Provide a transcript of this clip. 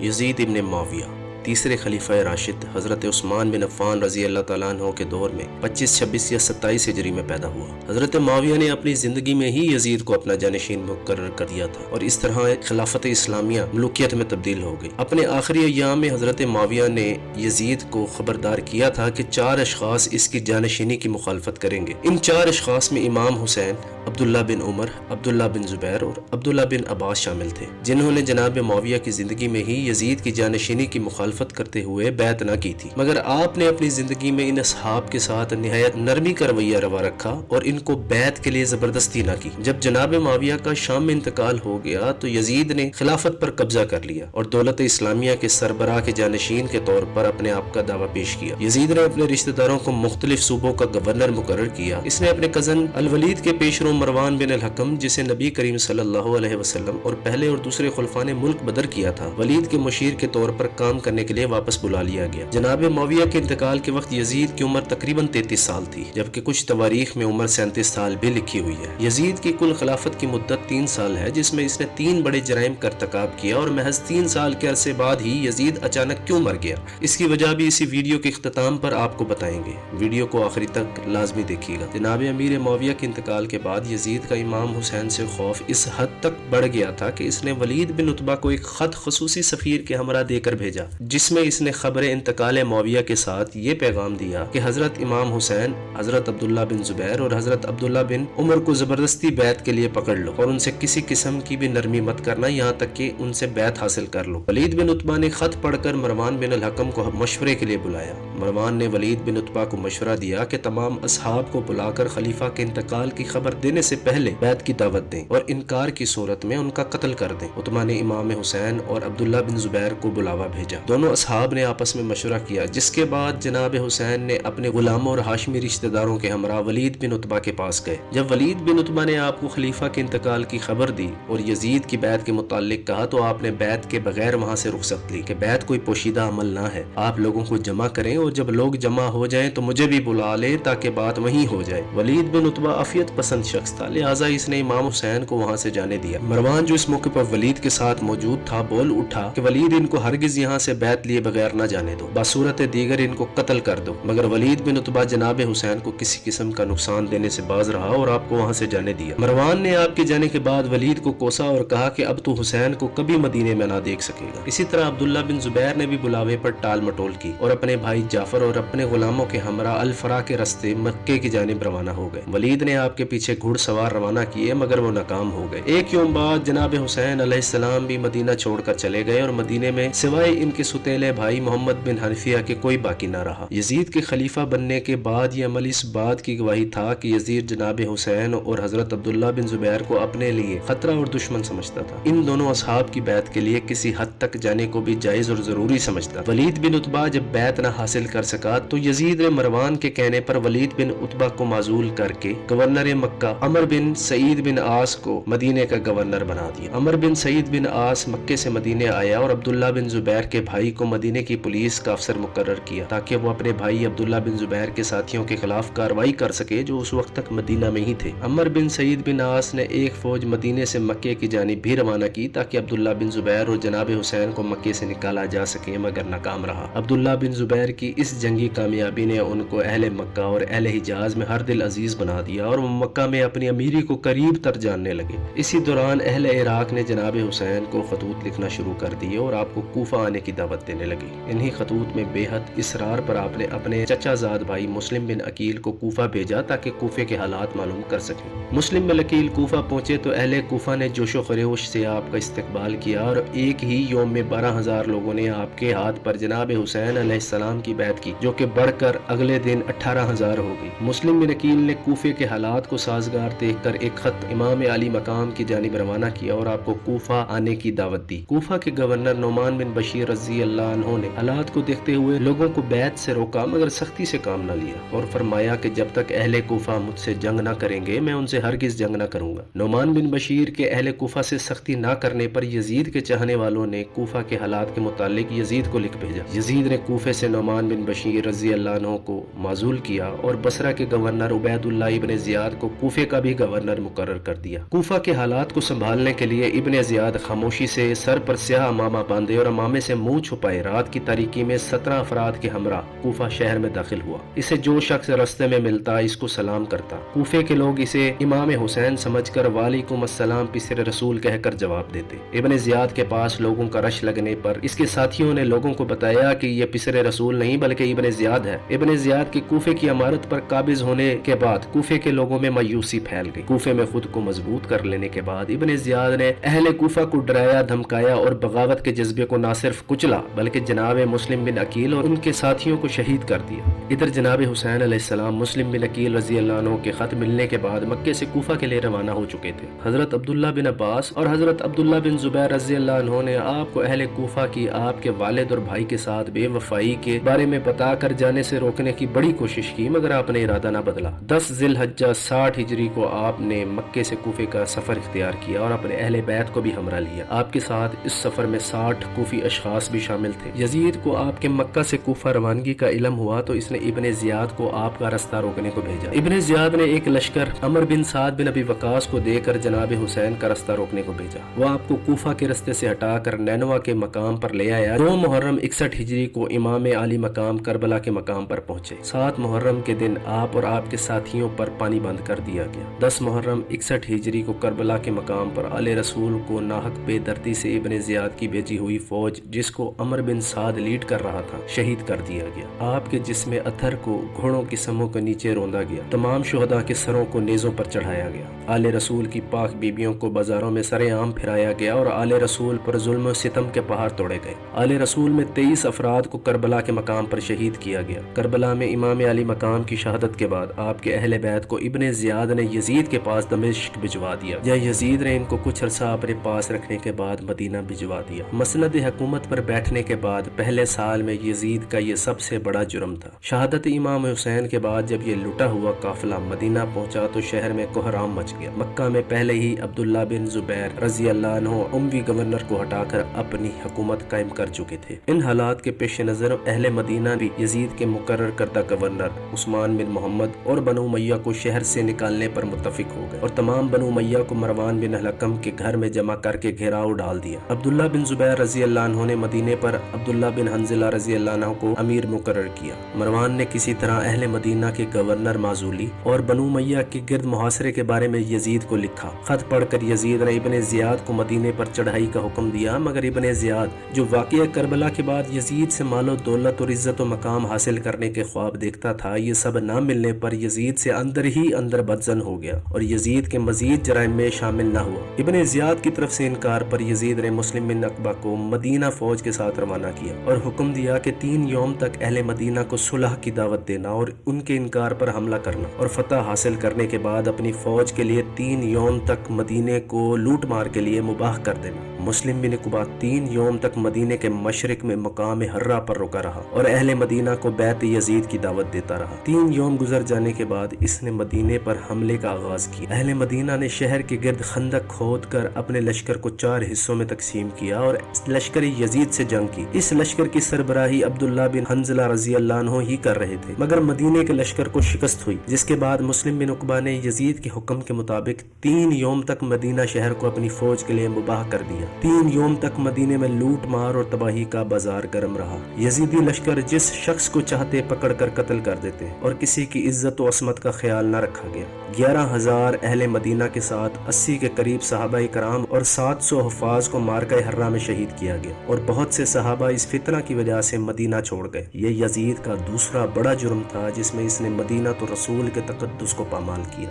یزید ابن معاویہ تیسرے خلیفہ راشد حضرت عثمان بن عفان رضی اللہ تعالیٰ عنہ کے دور میں 25، 26 یا 27 ہجری میں پیدا ہوا۔ حضرت معاویہ نے اپنی زندگی میں ہی یزید کو اپنا جانشین مقرر کر دیا تھا اور اس طرح خلافت اسلامیہ ملوکیت میں تبدیل ہو گئی۔ اپنے آخری ایام میں حضرت معاویہ نے یزید کو خبردار کیا تھا کہ 4 اشخاص اس کی جانشینی کی مخالفت کریں گے۔ ان 4 اشخاص میں امام حسین، عبداللہ بن عمر، عبداللہ بن زبیر اور عبداللہ بن عباس شامل تھے، جنہوں نے جناب معاویہ کی زندگی میں ہی یزید کی جانشینی کی مخالفت کرتے ہوئے بیعت نہ کی تھی، مگر آپ نے اپنی زندگی میں ان اصحاب کے ساتھ نہایت نرمی کا رویہ روا رکھا اور ان کو بیعت کے لیے زبردستی نہ کی۔ جب جناب معاویہ کا شام میں انتقال ہو گیا تو یزید نے خلافت پر قبضہ کر لیا اور دولت اسلامیہ کے سربراہ کے جانشین کے طور پر اپنے آپ کا دعویٰ پیش کیا۔ یزید نے اپنے رشتہ داروں کو مختلف صوبوں کا گورنر مقرر کیا۔ اس نے اپنے کزن الولید کے پیشرو مروان بن الحکم، جسے نبی کریم صلی اللہ علیہ وسلم اور پہلے اور دوسرے خلفاء نے ملک بدر کیا تھا، ولید کے مشیر کے طور پر کام کرنے کے لیے واپس بلا لیا گیا۔ جناب معاویہ کے انتقال کے وقت یزید کی عمر تقریباً 33 سال تھی، جبکہ کچھ تواریخ میں عمر 37 سال بھی لکھی ہوئی ہے۔ یزید کی کل خلافت کی مدت 3 سال ہے، جس میں اس نے 3 بڑے جرائم کا ارتکاب کیا اور محض 3 سال کے عرصے بعد ہی یزید اچانک کیوں مر گیا، اس کی وجہ بھی اسی ویڈیو کے اختتام پر آپ کو بتائیں گے۔ ویڈیو کو آخری تک لازمی دیکھیے گا۔ جناب امیر معاویہ کے انتقال کے بعد یزید کا امام حسین سے خوف اس حد تک بڑھ گیا تھا کہ اس نے ولید بن عتبہ کو ایک خط خصوصی سفیر کے ہمراہ دے کر بھیجا، جس میں اس نے خبر انتقال معاویہ کے ساتھ یہ پیغام دیا کہ حضرت امام حسین، حضرت عبداللہ بن زبیر اور حضرت عبداللہ بن عمر کو زبردستی بیعت کے لیے پکڑ لو اور ان سے کسی قسم کی بھی نرمی مت کرنا، یہاں تک کہ ان سے بیعت حاصل کر لو۔ ولید بن عتبہ نے خط پڑھ کر مروان بن الحکم کو مشورے کے لیے بلایا۔ مروان نے ولید بن عتبہ کو مشورہ دیا کہ تمام اصحاب کو بلا کر خلیفہ کے انتقال کی خبر دینے سے پہلے بیعت کی دعوت دیں اور انکار کی صورت میں ان کا قتل کر دیں۔ عتبہ نے امام حسین اور عبداللہ بن زبیر کو بلاوا بھیجا۔ دونوں اصحاب نے آپس میں مشورہ کیا، جس کے بعد جناب حسین نے اپنے غلاموں اور ہاشمی رشتہ داروں کے ہمراہ ولید بن عتبہ کے پاس گئے۔ جب ولید بن عتبہ نے آپ کو خلیفہ کے انتقال کی خبر دی اور یزید کی بیعت کے متعلق کہا تو آپ نے بیعت کے بغیر وہاں سے رخصت لی کہ بیعت کوئی پوشیدہ عمل نہ ہے، آپ لوگوں کو جمع کریں اور جب لوگ جمع ہو جائیں تو مجھے بھی بلا لیں تاکہ بات وہیں ہو جائے۔ ولید بن عتبہ عافیت پسند شخص تھا، لہٰذا اس نے امام حسین کو وہاں سے جانے دیا۔ مروان جو اس موقع پر ولید کے ساتھ موجود تھا بول اٹھا کہ ولید ان کو ہرگز یہاں سے بیعت لیے بغیر نہ جانے دو، بصورت دیگر ان کو قتل کر دو، مگر ولید بن عتبہ جناب حسین کو کسی قسم کا نقصان دینے سے باز رہا اور آپ کو وہاں سے جانے دیا۔ مروان نے آپ کے جانے کے بعد ولید کو کوسا اور کہا کہ اب تو حسین کو کبھی مدینے میں نہ دیکھ سکے گا۔ اسی طرح عبداللہ بن زبیر نے بھی بلاوے پر ٹال مٹول کی اور اپنے بھائی جعفر اور اپنے غلاموں کے ہمراہ الفرا کے رستے مکے کی جانب روانہ ہو گئے۔ ولید نے آپ کے پیچھے گھڑ سوار روانہ کیے مگر وہ ناکام ہو گئے۔ ایک یوم بعد جناب حسین علیہ السلام بھی مدینہ چھوڑ کر چلے گئے اور مدینے میں سوائے ان کے ستیلے بھائی محمد بن حنفیہ کے کوئی باقی نہ رہا۔ یزید کے خلیفہ بننے کے بعد یہ عمل اس بات کی گواہی تھا کہ یزید جناب حسین اور حضرت عبداللہ بن زبیر کو اپنے لیے خطرہ اور دشمن سمجھتا تھا۔ ان دونوں اصحاب کی بیعت کے لیے کسی حد تک جانے کو بھی جائز اور ضروری سمجھتا۔ ولید بن عتبہ جب بیعت نہ حاصل کر سکا تو یزید نے مروان کے کہنے پر ولید بن عتبہ کو معزول کر کے گورنر مکہ عمر بن سعید بن عاص کو مدینے کا گورنر بنا دیا۔ عمر بن سعید بن عاص مکے سے مدینے آیا اور عبداللہ بن زبیر کے بھائی کو مدینے کی پولیس کا افسر مقرر کیا تاکہ وہ اپنے بھائی عبداللہ بن زبیر کے ساتھیوں کے خلاف کارروائی کر سکے جو اس وقت تک مدینہ میں ہی تھے۔ عمر بن سعید بن عاص نے ایک فوج مدینے سے مکے کی جانب بھی روانہ کی تاکہ عبداللہ بن زبیر اور جناب حسین کو مکے سے نکالا جا سکے، مگر ناکام رہا۔ عبداللہ بن زبیر کی اس جنگی کامیابی نے ان کو اہل مکہ اور اہل حجاز میں ہر دل عزیز بنا دیا اور وہ مکہ میں اپنی امیری کو قریب تر جاننے لگے۔ اسی دوران اہل عراق نے جناب حسین کو خطوط لکھنا شروع کر دیے اور آپ کو کوفہ آنے کی دعوت دینے لگے۔ انہی خطوط میں بے حد اصرار پر آپ نے اپنے چچا زاد بھائی مسلم بن عقیل کو کوفہ بھیجا تاکہ کوفے کے حالات معلوم کر سکیں۔ مسلم بن عقیل کوفہ پہنچے تو اہل کوفہ نے جوش و خروش سے آپ کا استقبال کیا اور ایک ہی یوم میں 12,000 لوگوں نے آپ کے ہاتھ پر جناب حسین علیہ السلام کی بیعت کی، جو کہ بڑھ کر اگلے دن 18,000 ہو گئی۔ مسلم بن عقیل نے کوفے کے حالات کو سازگار دیکھ کر ایک خط امام علی مقام کی جانب روانہ کیا اور آپ کو کوفہ آنے کی دعوت دی۔ کوفہ کے گورنر نعمان بن بشیر رضی اللہ عنہ نے حالات کو دیکھتے ہوئے لوگوں کو بیعت سے روکا مگر سختی سے کام نہ لیا اور فرمایا کہ جب تک اہل کوفہ مجھ سے جنگ نہ کریں گے میں ان سے ہرگز جنگ نہ کروں گا۔ نعمان بن بشیر کے اہل کوفہ سے سختی نہ کرنے پر یزید کے چاہنے والوں نے کوفہ کے حالات کے متعلق یزید کو لکھ بھیجا۔ یزید نے کوفے سے نعمان بن بشیر رضی اللہ عنہ کو معزول کیا اور بصرہ کے گورنر عبید اللہ ابن زیاد کو کوفے کا بھی گورنر مقرر کر دیا۔ کوفہ کے حالات کو سنبھالنے کے لیے ابن زیاد خاموشی سے سر پر سیاہ امامہ باندھے اور امامے سے منہ چھپائے رات کی تاریکی میں 17 افراد کے ہمراہ کوفہ شہر میں داخل ہوا۔ اسے جو شخص راستے میں ملتا اس کو سلام کرتا۔ کوفے کے لوگ اسے امام حسین سمجھ کر وعلیکم السلام پسر رسول کہہ کر جواب دیتے۔ ابن زیاد کے پاس لوگوں کا رش لگنے پر اس کے ساتھیوں نے لوگوں کو بتایا کہ یہ پسر رسول نہیں بلکہ ابن زیاد ہے۔ ابن زیاد کے کوفے کی عمارت پر قابض ہونے کے بعد کوفے کے لوگوں میں مایوسی پھیل گئی۔ کوفے میں خود کو مضبوط کر لینے کے بعد ابن زیاد نے اہل کوفہ کو ڈرایا دھمکایا اور بغاوت کے جذبے کو نہ صرف کچلا بلکہ جناب مسلم بن عقیل اور ان کے ساتھیوں کو شہید کر دیا۔ ادھر جناب حسین علیہ السلام مسلم بن عقیل رضی اللہ عنہ کے خط ملنے کے بعد مکے سے کوفہ کے لیے روانہ ہو چکے تھے۔ حضرت عبداللہ بن عباس اور حضرت عبداللہ بن زبیر رضی اللہ عنہ نے آپ کو اہل کوفہ کی آپ کے والد اور بھائی کے ساتھ بے وفائی کے بارے میں بتا کر جانے سے روکنے کی بڑی کوشش کی مگر آپ نے ارادہ نہ بدلا۔ 10 ذی الحجہ 60 ہجری کو آپ نے مکے سے کوفے کا سفر اختیار کیا اور اپنے اہل بیت کو بھی ہمراہ لیا۔ آپ کے ساتھ اس سفر میں 60 کوفی اشخاص بھی شامل تھے۔ یزید کو آپ کے مکہ سے کوفہ روانگی کا علم ہوا تو اس نے ابن زیاد کو آپ کا راستہ روکنے کو بھیجا۔ ابن زیاد نے ایک لشکر عمر بن سعد بن ابی وقاص کو دے کر جناب حسین کا راستہ روکنے کو بھیجا۔ وہ آپ کو کوفہ کے راستے سے ہٹا کر نینوا کے مقام پر لے آیا۔ 2 محرم 61 ہجری کو امام عالی مقام کربلا کے مقام پر پہنچے۔ 7 محرم کے دن آپ اور آپ کے ساتھیوں پر پانی بند کر دیا گیا۔ 10 محرم 61 ہجری کو کربلا کے مقام پر آل رسول کو ناحق بے دردی سے ابن زیاد کی بھیجی ہوئی فوج جس کو عمر بن سعد لیڈ کر رہا تھا شہید کر دیا گیا۔ آپ کے جسم اتھر کو گھوڑوں کی سموں کے نیچے روندا گیا۔ تمام شہداء کے سروں کو نیزوں پر چڑھایا گیا۔ آل رسول کی پاک بیبیوں کو بازاروں میں سر عام پھرایا گیا اور آل رسول پر ظلم و ستم کے پہاڑ توڑے گئے۔ آل رسول میں 23 افراد کو کربلا کے مقام پر شہید کیا گیا۔ کربلا میں امام علی مقام کی شہادت کے بعد آپ کے اہل بیت کو ابن زیاد نے یزید کے پاس دمشق بھجوا دیا یا یزید نے ان کو کچھ عرصہ اپنے پاس رکھنے کے بعد مدینہ بھجوا دیا۔ مسند حکومت پر بیٹھنے کے بعد پہلے سال میں یزید کا یہ سب سے بڑا جرم تھا۔ شہادت امام حسین کے بعد جب یہ لٹا ہوا قافلہ مدینہ پہنچا تو شہر میں کوہرام مچ گیا۔ مکہ میں پہلے ہی عبداللہ بن زبیر رضی اللہ عنہ اموی گورنر کو ہٹا کر اپنی حکومت قائم کر چکے تھے۔ ان حالات کے پیش نظر اہل مدینہ بھی یزید کے مقرر کردہ گورنر عثمان بن محمد اور بنو امیہ کو شہر سے نکالنے پر متفق ہو گئے اور تمام بنو امیہ کو مروان بن الحکم کے گھر میں جمع کر کے گھیراؤ ڈال دیا۔ عبداللہ بن زبیر رضی اللہ عنہ نے مدینے پر عبداللہ بن حنظلہ رضی اللہ عنہ کو امیر مقرر کیا۔ مروان نے کسی طرح اہل مدینہ کے گورنر معزولی اور بنو امیہ کے گرد محاصرے کے بارے میں یزید کو لکھا۔ خط پڑھ کر یزید نے ابن زیاد کو مدینے پر چڑھائی کا حکم دیا مگر ابن زیاد جو واقعہ کربلا کے بعد یزید سے مال و دولت اور عزت و مقام حاصل کرنے کے خواب دیکھتا تھا، یہ سب نہ ملنے پر یزید سے اندر ہی اندر بدظن ہو گیا اور یزید کے مزید جرائم میں شامل نہ ہوا۔ ابن زیاد کی طرف سے انکار پر یزید نے مسلم بن عقبہ کو مدینہ فوج کے ساتھ روانہ کیا اور حکم دیا کہ 3 یوم تک اہل مدینہ کو صلح کی دعوت دینا اور ان کے انکار پر حملہ کرنا اور فتح حاصل کرنے کے بعد اپنی فوج کے لیے 3 یوم تک مدینے کو لوٹ مار کے لیے مباح کر دینا۔ مسلم بن عقبہ 3 یوم تک مدینے کے مشرق میں مقام حرہ پر رکا رہا اور اہل مدینہ کو بیعت یزید کی دعوت دیتا رہا۔ 3 یوم گزر جانے کے بعد اس نے مدینے پر حملے کا آغاز کیا۔ اہل مدینہ نے شہر کے گرد خندق کھود کر اپنے لشکر کو 4 حصوں میں تقسیم کیا اور لشکر یزید سے جنگ کی۔ اس لشکر کی سربراہی عبداللہ بن حنظلہ رضی اللہ عنہ ہی کر رہے تھے مگر مدینے کے لشکر کو شکست ہوئی، جس کے بعد مسلم بن عقبہ نے یزید کے حکم کے مطابق 3 یوم تک مدینہ شہر کو اپنی فوج کے لیے مباح کر دیا۔ 3 یوم تک مدینے میں لوٹ مار اور تباہی کا بازار گرم رہا۔ یزیدی لشکر جس شخص کو چاہتے پکڑ کر قتل کر دیتے اور کسی کی عزت و عصمت کا خیال نہ رکھا گیا۔ 11,000 اہل مدینہ کے ساتھ 80 کے قریب صحابہ کرام اور 700 حفاظ کو مارکہ حرہ میں شہید کیا گیا اور بہت سے صحابہ اس فتنہ کی وجہ سے مدینہ چھوڑ گئے۔ یہ یزید کا دوسرا بڑا جرم تھا جس میں اس نے مدینہ تو رسول کے تقدس کو پامال کیا۔